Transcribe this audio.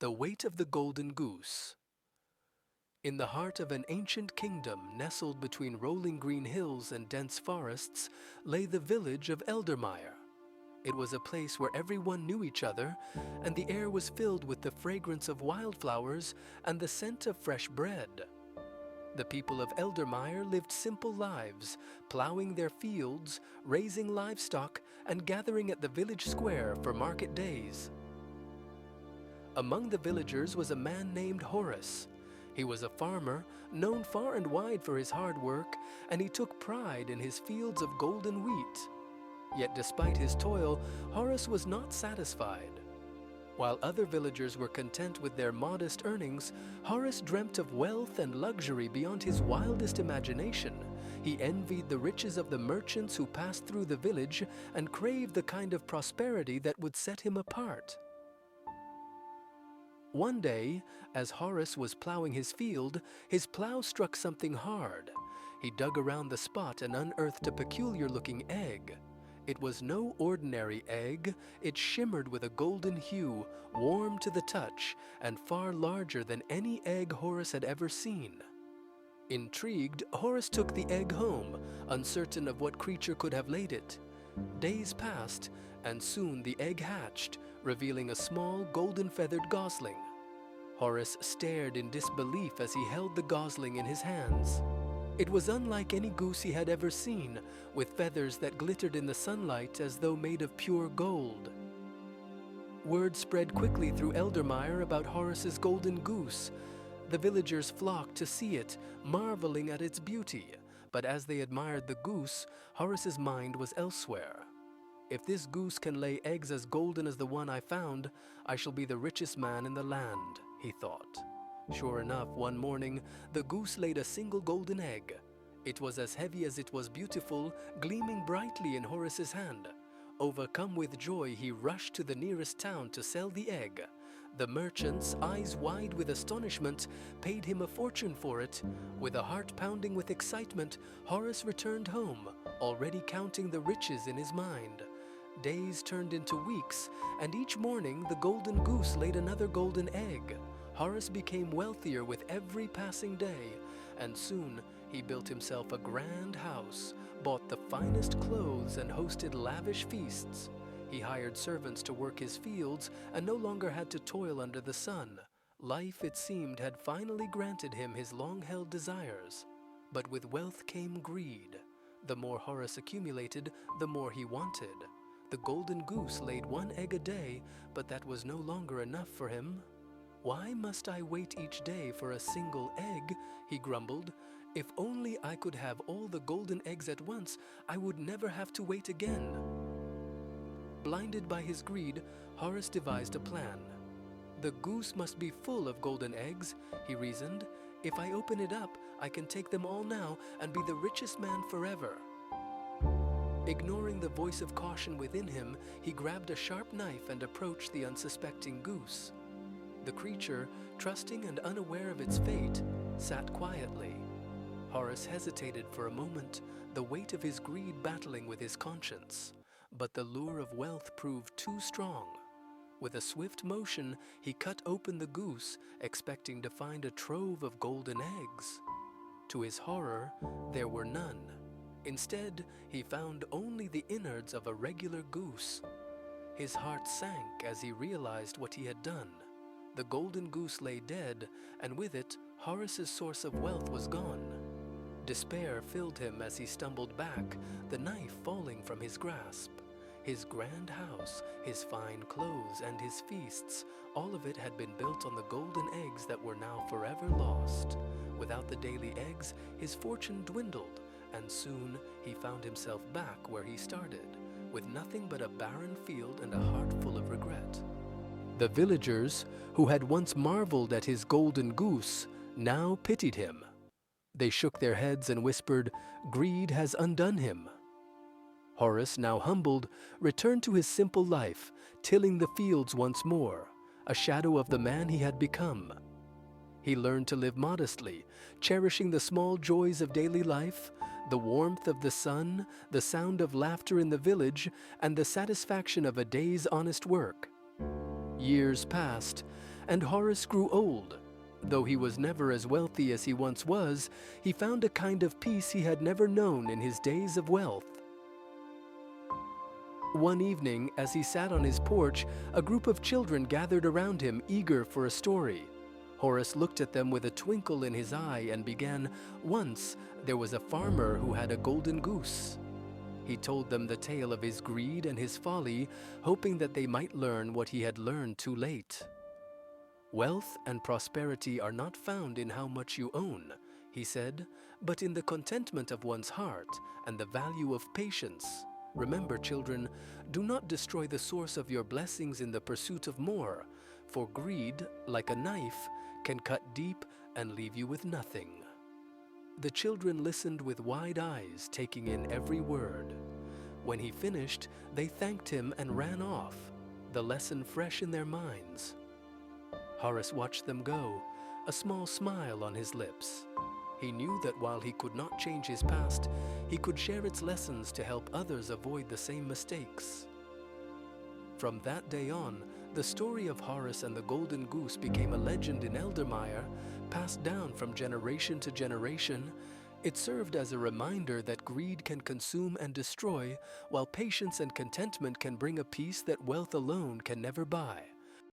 The weight of the Golden Goose. In the heart of an ancient kingdom nestled between rolling green hills and dense forests lay the village of Eldermire. It was a place where everyone knew each other, and the air was filled with the fragrance of wildflowers and the scent of fresh bread. The people of Eldermire lived simple lives, plowing their fields, raising livestock, and gathering at the village square for market days. Among the villagers was a man named Horace. He was a farmer, known far and wide for his hard work, and he took pride in his fields of golden wheat. Yet despite his toil, Horace was not satisfied. While other villagers were content with their modest earnings, Horace dreamt of wealth and luxury beyond his wildest imagination. He envied the riches of the merchants who passed through the village and craved the kind of prosperity that would set him apart. One day, as Horace was plowing his field, his plow struck something hard. He dug around the spot and unearthed a peculiar-looking egg. It was no ordinary egg. It shimmered with a golden hue, warm to the touch, and far larger than any egg Horace had ever seen. Intrigued, Horace took the egg home, uncertain of what creature could have laid it. Days passed, and soon the egg hatched, revealing a small golden-feathered gosling. Horace stared in disbelief as he held the gosling in his hands. It was unlike any goose he had ever seen, with feathers that glittered in the sunlight as though made of pure gold. Word spread quickly through Eldermire about Horace's golden goose. The villagers flocked to see it, marveling at its beauty. But as they admired the goose, Horace's mind was elsewhere. If this goose can lay eggs as golden as the one I found, I shall be the richest man in the land, he thought. Sure enough, one morning, the goose laid a single golden egg. It was as heavy as it was beautiful, gleaming brightly in Horace's hand. Overcome with joy, he rushed to the nearest town to sell the egg. The merchants, eyes wide with astonishment, paid him a fortune for it. With a heart pounding with excitement, Horace returned home, already counting the riches in his mind. Days turned into weeks, and each morning the golden goose laid another golden egg. Horace became wealthier with every passing day, and soon he built himself a grand house, bought the finest clothes, and hosted lavish feasts. He hired servants to work his fields and no longer had to toil under the sun. Life, it seemed, had finally granted him his long-held desires. But with wealth came greed. The more Horace accumulated, the more he wanted. The golden goose laid one egg a day, but that was no longer enough for him. "Why must I wait each day for a single egg?" he grumbled. "If only I could have all the golden eggs at once, I would never have to wait again." Blinded by his greed, Horace devised a plan. "The goose must be full of golden eggs," he reasoned. "If I open it up, I can take them all now and be the richest man forever." Ignoring the voice of caution within him, he grabbed a sharp knife and approached the unsuspecting goose. The creature, trusting and unaware of its fate, sat quietly. Horace hesitated for a moment, the weight of his greed battling with his conscience. But the lure of wealth proved too strong. With a swift motion, he cut open the goose, expecting to find a trove of golden eggs. To his horror, there were none. Instead, he found only the innards of a regular goose. His heart sank as he realized what he had done. The golden goose lay dead, and with it, Horace's source of wealth was gone. Despair filled him as he stumbled back, the knife falling from his grasp. His grand house, his fine clothes, and his feasts, all of it had been built on the golden eggs that were now forever lost. Without the daily eggs, his fortune dwindled, and soon he found himself back where he started, with nothing but a barren field and a heart full of regret. The villagers, who had once marveled at his golden goose, now pitied him. They shook their heads and whispered, "Greed has undone him." Horace, now humbled, returned to his simple life, tilling the fields once more, a shadow of the man he had become. He learned to live modestly, cherishing the small joys of daily life, the warmth of the sun, the sound of laughter in the village, and the satisfaction of a day's honest work. Years passed, and Horace grew old. Though he was never as wealthy as he once was, he found a kind of peace he had never known in his days of wealth. One evening, as he sat on his porch, a group of children gathered around him, eager for a story. Horace looked at them with a twinkle in his eye and began, "Once there was a farmer who had a golden goose." He told them the tale of his greed and his folly, hoping that they might learn what he had learned too late. "Wealth and prosperity are not found in how much you own," he said, "but in the contentment of one's heart and the value of patience. Remember, children, do not destroy the source of your blessings in the pursuit of more, for greed, like a knife, can cut deep and leave you with nothing." The children listened with wide eyes, taking in every word. When he finished, they thanked him and ran off, the lesson fresh in their minds. Horace watched them go, a small smile on his lips. He knew that while he could not change his past, he could share its lessons to help others avoid the same mistakes. From that day on, the story of Horace and the Golden Goose became a legend in Eldermire, passed down from generation to generation. It served as a reminder that greed can consume and destroy, while patience and contentment can bring a peace that wealth alone can never buy.